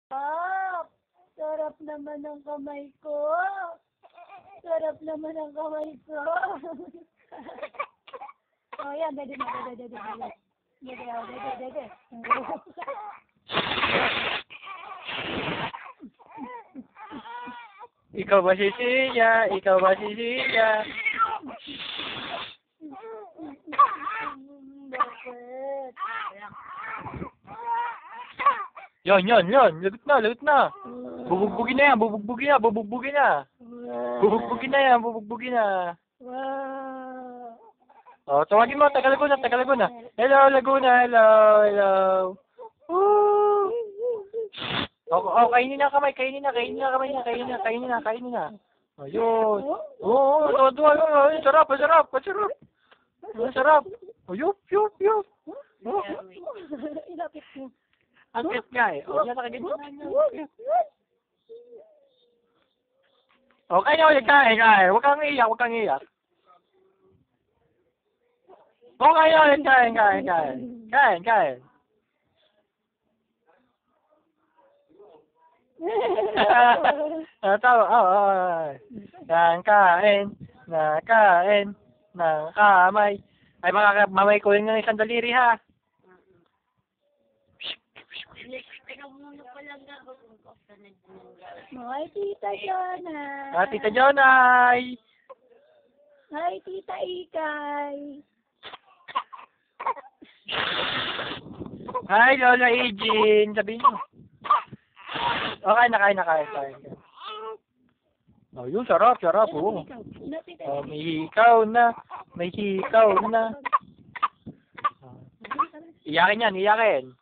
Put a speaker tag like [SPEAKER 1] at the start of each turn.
[SPEAKER 1] Sarap naman ang kamay ko. Sarap naman ang kamay ko. Oh, yan. Dede.
[SPEAKER 2] Ikaw ba si Siya? Ikaw ba si Siya?
[SPEAKER 1] Bakit?
[SPEAKER 2] Yon. Lagot na. Bubugbugin na yan. Bubugbugin na. Oh, tawagin mo. Taga Laguna. Hello, Laguna. Hello. Woo! Oh, kainin na kamay. Kainin na. Ayun. Oo, tuwa. Sarap. Masarap. Oh, yup. Oh.
[SPEAKER 1] Ilapit mo.
[SPEAKER 2] Ang cute nga eh. Oh, yan nakaganyan. Okay na ulit, kain. Huwag kang iyak. Okay na ulit, kain. Nakain ng kamay. Ay, mamay ko yung isang daliri, ha?
[SPEAKER 1] Hi, Tita Jonay.
[SPEAKER 2] Tita Jonay.
[SPEAKER 1] Hi, Tita Ikay.
[SPEAKER 2] Hi, Lola Ejin. Sabihin mo. Okay, nakain. Oh, yun, sarap. Oh. Oh, may hikaw na. Iyakin yan.